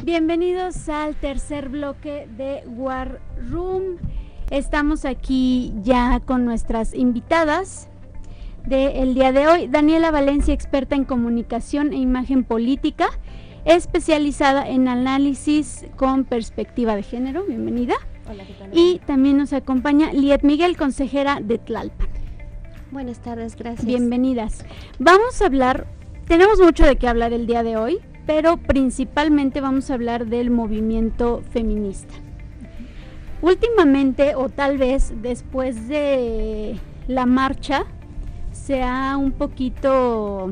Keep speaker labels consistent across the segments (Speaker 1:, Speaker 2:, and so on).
Speaker 1: Bienvenidos al tercer bloque de War Room. Estamos aquí ya con nuestras invitadas del día de hoy. Daniela Valencia, experta en comunicación e imagen política, especializada en análisis con perspectiva de género. Bienvenida.
Speaker 2: Hola, ¿qué tal?
Speaker 1: Y también nos acompaña Liet Miguel, consejera de Tlalpan.
Speaker 2: Buenas tardes, gracias.
Speaker 1: Bienvenidas. Vamos a hablar, tenemos mucho de qué hablar el día de hoy, pero principalmente vamos a hablar del movimiento feminista. Últimamente, o tal vez después de la marcha, se ha un poquito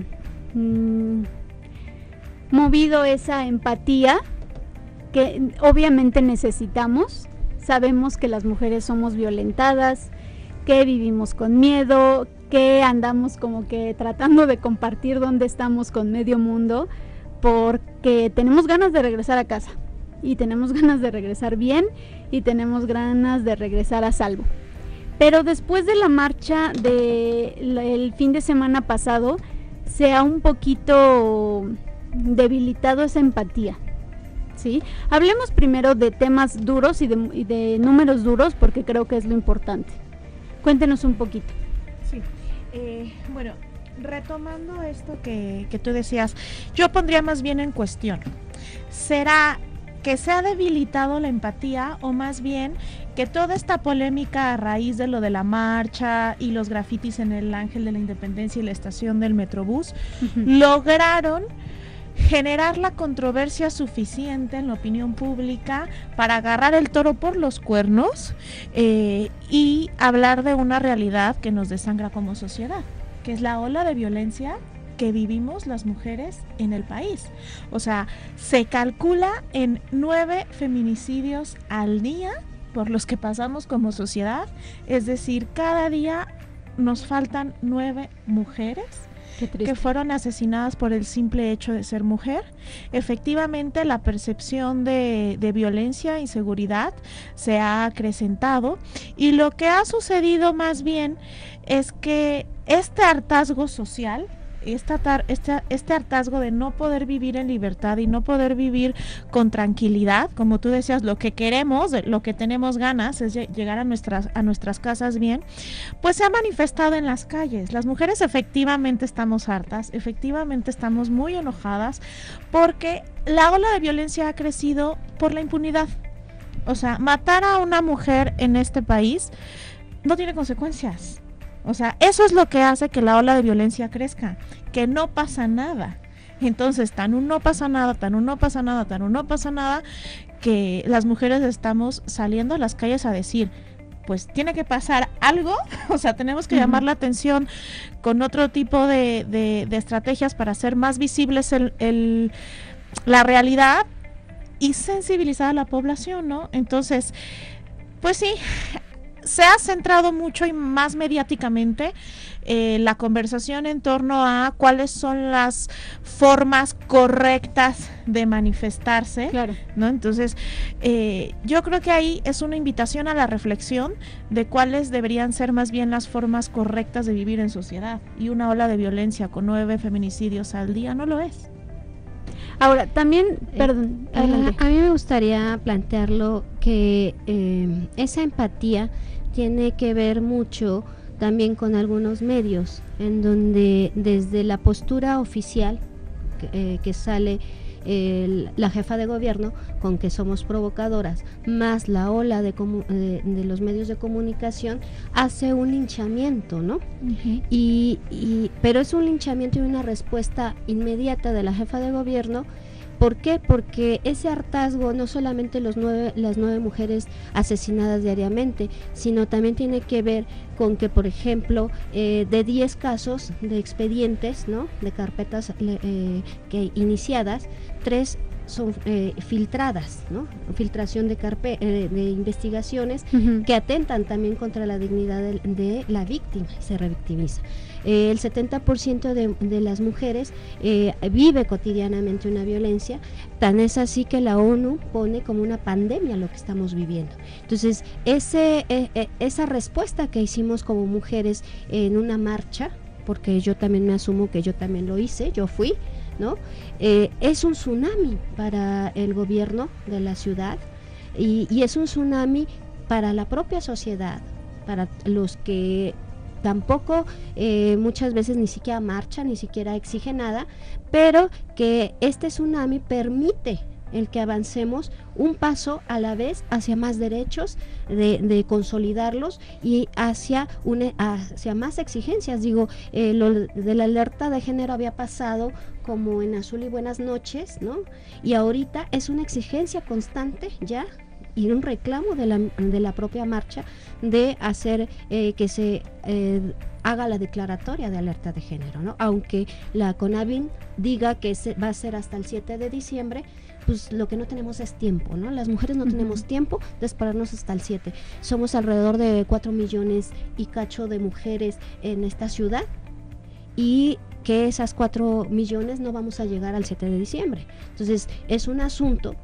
Speaker 1: movido esa empatía que obviamente necesitamos. Sabemos que las mujeres somos violentadas, que vivimos con miedo, que andamos como que tratando de compartir dónde estamos con medio mundo, porque tenemos ganas de regresar a casa, y tenemos ganas de regresar bien, y tenemos ganas de regresar a salvo. Pero después de la marcha del fin de semana pasado, se ha un poquito debilitado esa empatía, ¿sí? Hablemos primero de temas duros y de números duros, porque creo que es lo importante. Cuéntenos un poquito.
Speaker 3: Sí, bueno, retomando esto que tú decías, yo pondría más bien en cuestión, ¿será que se ha debilitado la empatía o más bien que toda esta polémica a raíz de lo de la marcha y los grafitis en el Ángel de la Independencia y la estación del Metrobús lograron generar la controversia suficiente en la opinión pública para agarrar el toro por los cuernos y hablar de una realidad que nos desangra como sociedad, que es la ola de violencia que vivimos las mujeres en el país? O sea, se calcula en 9 feminicidios al día por los que pasamos como sociedad, es decir, cada día nos faltan 9 mujeres que fueron asesinadas por el simple hecho de ser mujer. Efectivamente, la percepción de violencia e inseguridad se ha acrecentado, y lo que ha sucedido más bien es que este hartazgo social, este hartazgo de no poder vivir en libertad y no poder vivir con tranquilidad, como tú decías, lo que queremos, lo que tenemos ganas es llegar a nuestras casas bien, pues se ha manifestado en las calles. Las mujeres efectivamente estamos hartas, efectivamente estamos muy enojadas, porque la ola de violencia ha crecido por la impunidad. O sea, matar a una mujer en este país no tiene consecuencias. O sea, eso es lo que hace que la ola de violencia crezca, que no pasa nada. Entonces, no pasa nada, que las mujeres estamos saliendo a las calles a decir, pues tiene que pasar algo, o sea, tenemos que llamar la atención con otro tipo de estrategias para hacer más visibles la realidad y sensibilizar a la población, ¿no? Entonces, pues sí, se ha centrado mucho y más mediáticamente la conversación en torno a cuáles son las formas correctas de manifestarse,
Speaker 1: Claro.
Speaker 3: ¿no? Entonces, yo creo que ahí es una invitación a la reflexión de cuáles deberían ser más bien las formas correctas de vivir en sociedad, y una ola de violencia con 9 feminicidios al día no lo es.
Speaker 1: Ahora, también, perdón, adelante.
Speaker 2: A mí me gustaría plantearlo que esa empatía tiene que ver mucho también con algunos medios, en donde desde la postura oficial que sale la jefa de gobierno con que somos provocadoras, más la ola de los medios de comunicación, hace un linchamiento, ¿no? Pero es un linchamiento y una respuesta inmediata de la jefa de gobierno. ¿Por qué? Porque ese hartazgo no solamente las 9 mujeres asesinadas diariamente, sino también tiene que ver con que, por ejemplo, de 10 casos de expedientes, ¿no?, de carpetas que iniciadas, 3 son filtradas, ¿no? Filtración de investigaciones que atentan también contra la dignidad de la víctima y se revictimiza. El 70% de las mujeres vive cotidianamente una violencia, tan es así que la ONU pone como una pandemia lo que estamos viviendo. Entonces, esa respuesta que hicimos como mujeres en una marcha, porque yo también me asumo que yo también lo hice, yo fui, ¿no? Es un tsunami para el gobierno de la ciudad y es un tsunami para la propia sociedad, para los que tampoco muchas veces ni siquiera marchan, ni siquiera exigen nada, pero que este tsunami permite el que avancemos un paso a la vez hacia más derechos, de consolidarlos y hacia más exigencias. Digo, lo de la alerta de género había pasado como en Azul y Buenas noches, ¿no? Y ahorita es una exigencia constante ya y un reclamo de la propia marcha de hacer que se haga la declaratoria de alerta de género, ¿no? Aunque la CONAVIM diga que va a ser hasta el 7 de diciembre, pues lo que no tenemos es tiempo, ¿no? Las mujeres no tenemos tiempo de esperarnos hasta el 7. Somos alrededor de 4 millones y cacho de mujeres en esta ciudad y que esas 4 millones no vamos a llegar al 7 de diciembre. Entonces, es un asunto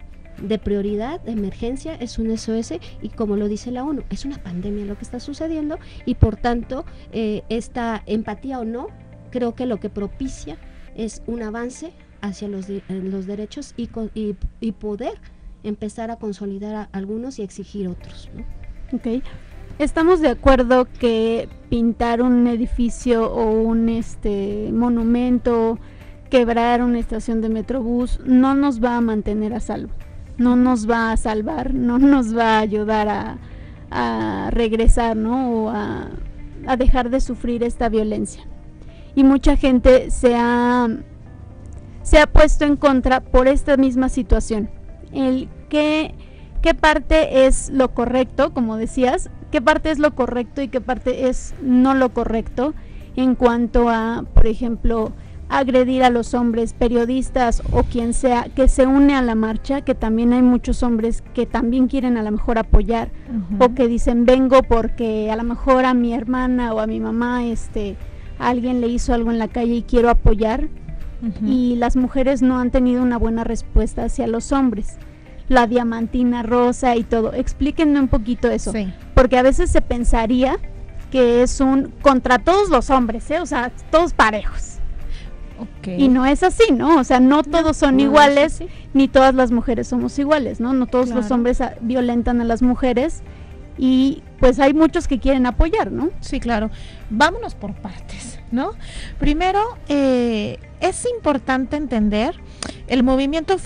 Speaker 2: de prioridad, de emergencia, es un SOS y como lo dice la ONU, es una pandemia lo que está sucediendo y por tanto esta empatía o no, creo que lo que propicia es un avance hacia los derechos y poder empezar a consolidar a algunos y exigir otros, ¿no?
Speaker 1: Ok. Estamos de acuerdo que pintar un edificio o un monumento, quebrar una estación de Metrobús no nos va a mantener a salvo, no nos va a salvar, no nos va a ayudar a regresar, ¿no? O a dejar de sufrir esta violencia. Y mucha gente se ha puesto en contra por esta misma situación. ¿Qué parte es lo correcto, como decías? ¿Qué parte es lo correcto y qué parte es no lo correcto en cuanto a, por ejemplo, agredir a los hombres, periodistas o quien sea que se une a la marcha, que también hay muchos hombres que también quieren a lo mejor apoyar, o que dicen vengo porque a lo mejor a mi hermana o a mi mamá alguien le hizo algo en la calle y quiero apoyar, y las mujeres no han tenido una buena respuesta hacia los hombres. La diamantina rosa y todo. Explíquenme un poquito eso, sí. Porque a veces se pensaría que es contra todos los hombres, o sea, todos parejos. Okay. Y no es así, ¿no? O sea, no todos son iguales, ni todas las mujeres somos iguales, ¿no? No todos los hombres violentan a las mujeres y pues hay muchos que quieren apoyar, ¿no?
Speaker 3: Sí, claro. Vámonos por partes, ¿no? Primero, es importante entender, el movimiento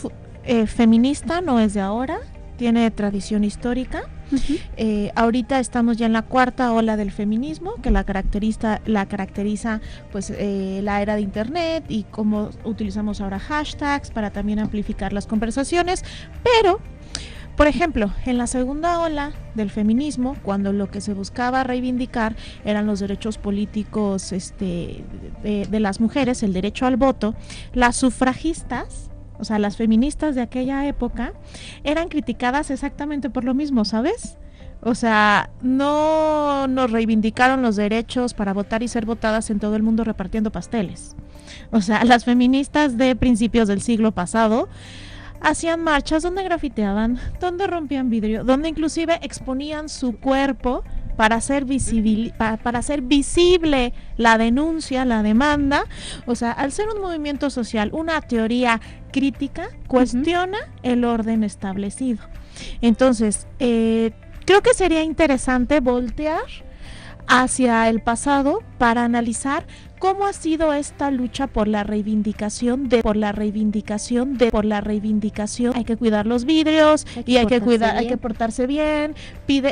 Speaker 3: feminista no es de ahora, tiene tradición histórica. Ahorita estamos ya en la 4ª ola del feminismo, que la caracteriza pues la era de internet y cómo utilizamos ahora hashtags para también amplificar las conversaciones, pero por ejemplo, en la 2ª ola del feminismo, cuando lo que se buscaba reivindicar eran los derechos políticos de las mujeres, el derecho al voto, las sufragistas, o sea, las feministas de aquella época, eran criticadas exactamente por lo mismo, ¿sabes? O sea, no nos reivindicaron los derechos para votar y ser votadas en todo el mundo repartiendo pasteles. O sea, las feministas de principios del siglo pasado hacían marchas donde grafiteaban, donde rompían vidrio, donde inclusive exponían su cuerpo para hacer visible la denuncia, la demanda. O sea, al ser un movimiento social, una teoría crítica cuestiona el orden establecido. Entonces, creo que sería interesante voltear hacia el pasado para analizar cómo ha sido esta lucha por la reivindicación. Hay que cuidar los vidrios y hay que portarse bien.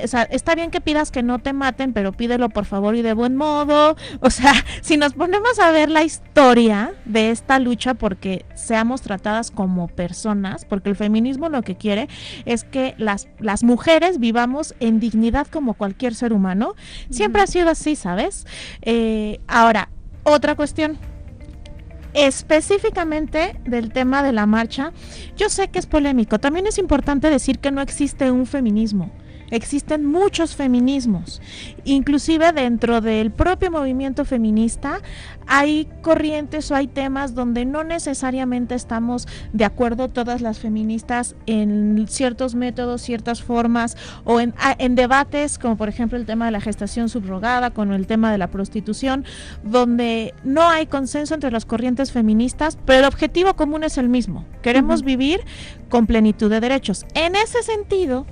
Speaker 3: O sea, está bien que pidas que no te maten, pero pídelo por favor y de buen modo. O sea, si nos ponemos a ver la historia de esta lucha porque seamos tratadas como personas, porque el feminismo lo que quiere es que las mujeres vivamos en dignidad como cualquier ser humano. Siempre ha sido así, ¿sabes? Ahora, otra cuestión, específicamente del tema de la marcha, yo sé que es polémico, también es importante decir que no existe un feminismo, existen muchos feminismos, inclusive dentro del propio movimiento feminista hay corrientes o hay temas donde no necesariamente estamos de acuerdo todas las feministas en ciertos métodos, ciertas formas o en debates como por ejemplo el tema de la gestación subrogada, con el tema de la prostitución, donde no hay consenso entre las corrientes feministas, pero el objetivo común es el mismo: queremos vivir con plenitud de derechos. En ese sentido,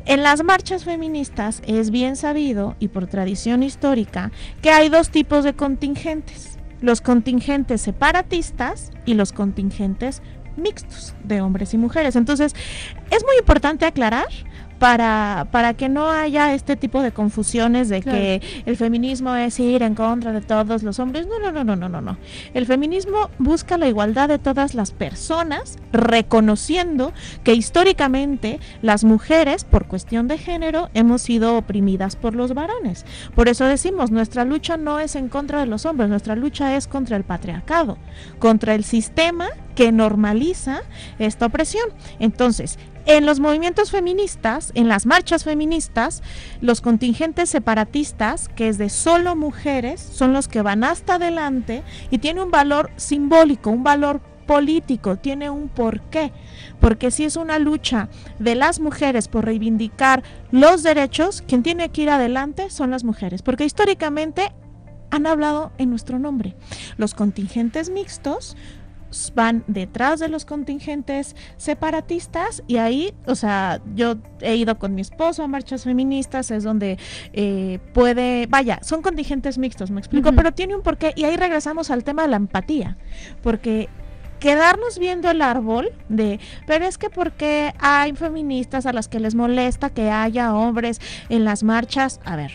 Speaker 3: en las marchas feministas es bien sabido y por tradición histórica que hay dos tipos de contingentes: los contingentes separatistas y los contingentes mixtos de hombres y mujeres. Entonces es muy importante aclarar para que no haya este tipo de confusiones de que el feminismo es ir en contra de todos los hombres. No. El feminismo busca la igualdad de todas las personas, reconociendo que históricamente las mujeres, por cuestión de género, hemos sido oprimidas por los varones. Por eso decimos, nuestra lucha no es en contra de los hombres, nuestra lucha es contra el patriarcado, contra el sistema que normaliza esta opresión. Entonces, en los movimientos feministas, en las marchas feministas, los contingentes separatistas, que es de solo mujeres, son los que van hasta adelante y tiene un valor simbólico, un valor político, tiene un porqué, porque si es una lucha de las mujeres por reivindicar los derechos, quien tiene que ir adelante son las mujeres, porque históricamente han hablado en nuestro nombre. Los contingentes mixtos van detrás de los contingentes separatistas y ahí, o sea, yo he ido con mi esposo a marchas feministas, es donde son contingentes mixtos, me explico, pero tiene un porqué y ahí regresamos al tema de la empatía, porque quedarnos viendo el árbol pero es que porque hay feministas a las que les molesta que haya hombres en las marchas, a ver,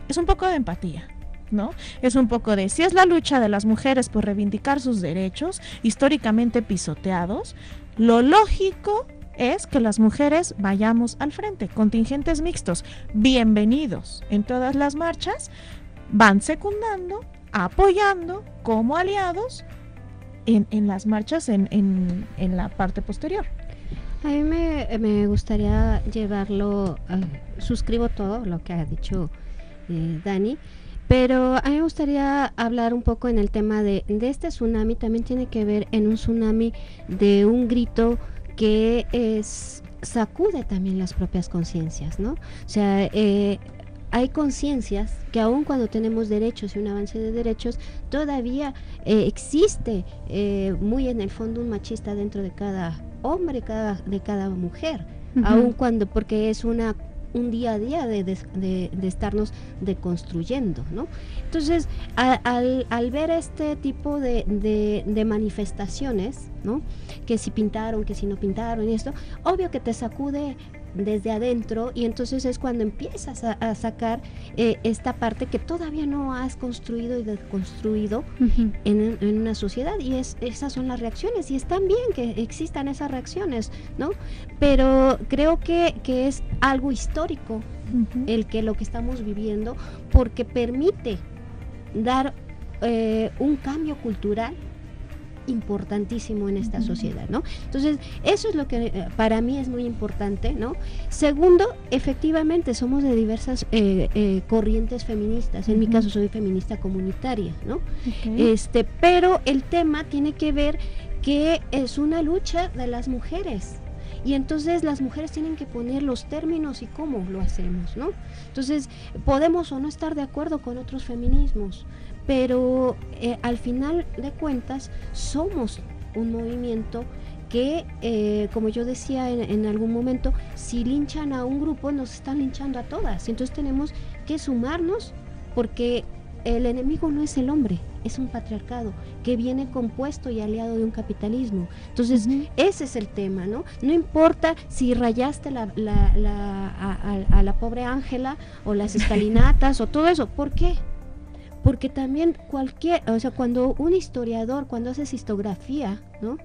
Speaker 3: es un poco de empatía, ¿no? Es un poco de, si es la lucha de las mujeres por reivindicar sus derechos históricamente pisoteados, lo lógico es que las mujeres vayamos al frente. Contingentes mixtos, bienvenidos en todas las marchas, van secundando, apoyando como aliados en las marchas en la parte posterior.
Speaker 2: A mí me gustaría llevarlo, suscribo todo lo que ha dicho Dani, pero a mí me gustaría hablar un poco en el tema de este tsunami. También tiene que ver en un tsunami de un grito que sacude también las propias conciencias, ¿no? O sea, hay conciencias que aun cuando tenemos derechos y un avance de derechos, todavía existe muy en el fondo un machista dentro de cada hombre, de cada mujer, aun cuando, porque es un día a día de estarnos deconstruyendo, ¿no? Entonces, al ver este tipo de manifestaciones, ¿no? Que si pintaron, que si no pintaron y esto, obvio que te sacude desde adentro, y entonces es cuando empiezas a sacar esta parte que todavía no has construido y deconstruido en una sociedad, y esas son las reacciones, y están bien que existan esas reacciones, ¿no? Pero creo que es algo histórico lo que estamos viviendo, porque permite dar un cambio cultural importantísimo en esta sociedad, ¿no? Entonces, eso es lo que para mí es muy importante, ¿no? Segundo, efectivamente somos de diversas corrientes feministas. En mi caso soy feminista comunitaria, ¿no? Pero el tema tiene que ver que es una lucha de las mujeres. Y entonces las mujeres tienen que poner los términos y cómo lo hacemos, ¿no? Entonces, podemos o no estar de acuerdo con otros feminismos, pero al final de cuentas somos un movimiento que, como yo decía en algún momento, si linchan a un grupo, nos están linchando a todas. Entonces tenemos que sumarnos, porque el enemigo no es el hombre, es un patriarcado que viene compuesto y aliado de un capitalismo. Entonces, ese es el tema, ¿no? No importa si rayaste a la pobre Ángela o las escalinatas o todo eso. ¿Por qué? Porque también cuando un historiador, cuando haces historiografía, ¿no?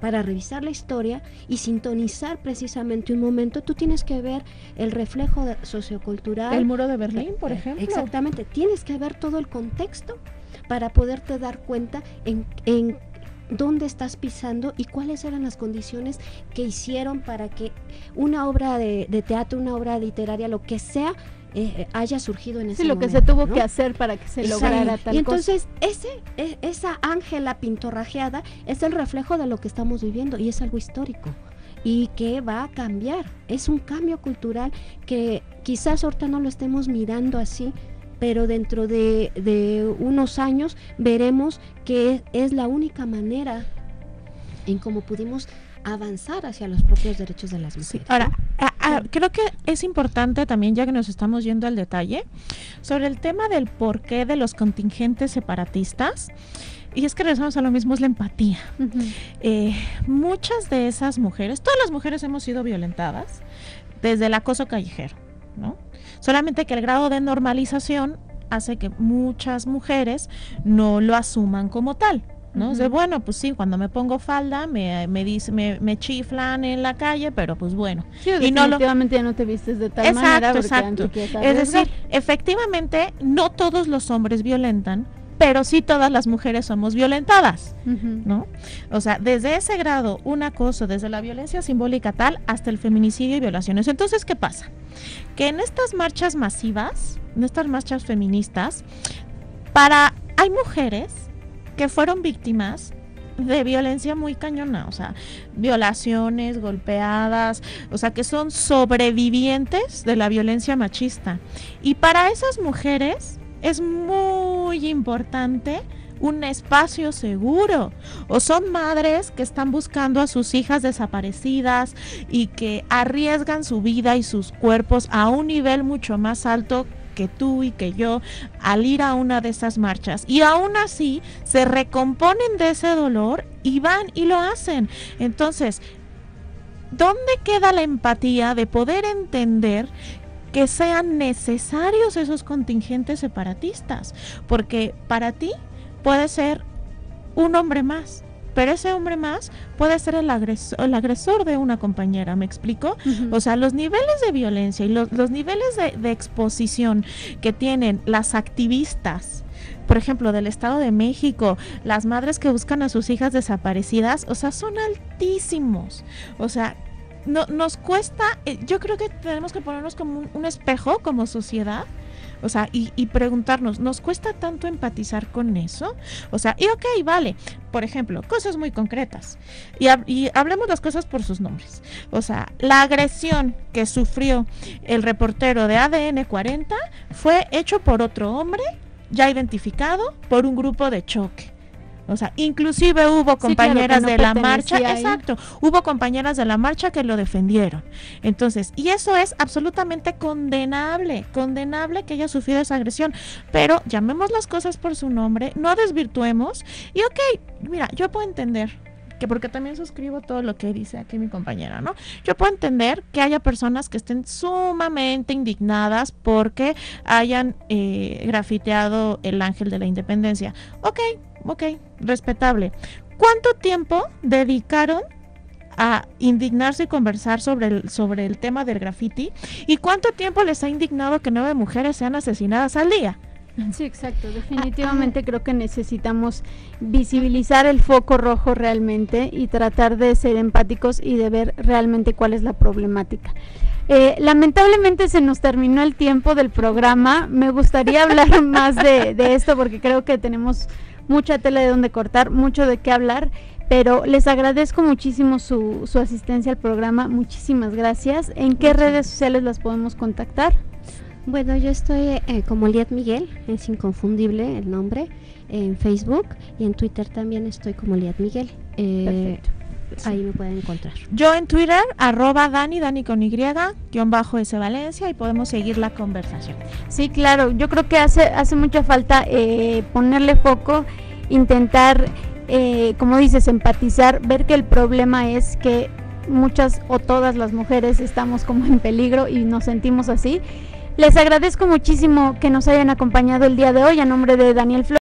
Speaker 2: Para revisar la historia y sintonizar precisamente un momento, tú tienes que ver el reflejo sociocultural.
Speaker 3: El muro de Berlín, por ejemplo.
Speaker 2: Exactamente, tienes que ver todo el contexto para poderte dar cuenta en dónde estás pisando y cuáles eran las condiciones que hicieron para que una obra de teatro, una obra literaria, lo que sea, haya surgido en ese momento.
Speaker 1: Sí, lo que se tuvo que hacer para que se lograra tal cosa.
Speaker 2: Y entonces esa Ángela pintorrajeada es el reflejo de lo que estamos viviendo y es algo histórico y que va a cambiar. Es un cambio cultural que quizás ahorita no lo estemos mirando así, pero dentro de unos años veremos que es la única manera en cómo pudimos avanzar hacia los propios derechos de las mujeres.
Speaker 3: Sí. Ahora, creo que es importante también, ya que nos estamos yendo al detalle, sobre el tema del porqué de los contingentes separatistas, y es que regresamos a lo mismo, es la empatía. Muchas de esas mujeres, todas las mujeres hemos sido violentadas desde el acoso callejero, ¿no? Solamente que el grado de normalización hace que muchas mujeres no lo asuman como tal, ¿no? De bueno, pues sí, cuando me pongo falda me chiflan en la calle, pero pues bueno.
Speaker 1: Sí, definitivamente ya no te vistes de tal manera.
Speaker 3: Exacto. Es decir, efectivamente, no todos los hombres violentan, pero sí todas las mujeres somos violentadas, ¿no? O sea, desde ese grado, un acoso, desde la violencia simbólica tal, hasta el feminicidio y violaciones. Entonces, ¿qué pasa? Que en estas marchas masivas, en estas marchas feministas, hay mujeres que fueron víctimas de violencia muy cañona, o sea, violaciones, golpeadas, o sea, que son sobrevivientes de la violencia machista. Y para esas mujeres es muy importante un espacio seguro, o son madres que están buscando a sus hijas desaparecidas y que arriesgan su vida y sus cuerpos a un nivel mucho más alto que tú y que yo al ir a una de esas marchas, y aún así se recomponen de ese dolor y van y lo hacen. Entonces, ¿dónde queda la empatía de poder entender que sean necesarios esos contingentes separatistas? Porque para ti puede ser un hombre más, pero ese hombre más puede ser el agresor de una compañera, ¿me explico? O sea, los niveles de violencia y los niveles de exposición que tienen las activistas, por ejemplo, del Estado de México, las madres que buscan a sus hijas desaparecidas, o sea, son altísimos. O sea, no, nos cuesta, yo creo que tenemos que ponernos como un espejo como sociedad, o sea, y preguntarnos, ¿nos cuesta tanto empatizar con eso? O sea, y ok, vale, por ejemplo, cosas muy concretas, y hablemos las cosas por sus nombres. O sea, la agresión que sufrió el reportero de ADN 40 fue hecho por otro hombre, ya identificado, por un grupo de choque. O sea, inclusive hubo compañeras de la marcha, exacto, hubo compañeras de la marcha que lo defendieron. Entonces, y eso es absolutamente condenable que haya sufrido esa agresión, pero llamemos las cosas por su nombre, no desvirtuemos, y ok, mira, yo puedo entender, que porque también suscribo todo lo que dice aquí mi compañera, ¿no? Yo puedo entender que haya personas que estén sumamente indignadas porque hayan grafiteado el ángel de la independencia. Ok, respetable. ¿Cuánto tiempo dedicaron a indignarse y conversar sobre el tema del graffiti? ¿Y cuánto tiempo les ha indignado que 9 mujeres sean asesinadas al día?
Speaker 1: Sí, exacto. Definitivamente creo que necesitamos visibilizar el foco rojo realmente y tratar de ser empáticos y de ver realmente cuál es la problemática. Lamentablemente se nos terminó el tiempo del programa. Me gustaría hablar más de esto porque creo que tenemos mucha tela de donde cortar, mucho de qué hablar, pero les agradezco muchísimo su asistencia al programa. Muchísimas gracias. ¿En qué redes sociales las podemos contactar?
Speaker 2: Bueno, yo estoy como Liat Miguel, es inconfundible el nombre, en Facebook, y en Twitter también estoy como Liat Miguel. Perfecto. Ahí me pueden encontrar.
Speaker 3: Yo en Twitter, @Dani con Y, _S Valencia, y podemos seguir la conversación.
Speaker 1: Sí, claro, yo creo que hace mucha falta ponerle foco, intentar, como dices, empatizar, ver que el problema es que muchas o todas las mujeres estamos como en peligro y nos sentimos así. Les agradezco muchísimo que nos hayan acompañado el día de hoy a nombre de Daniel Flores.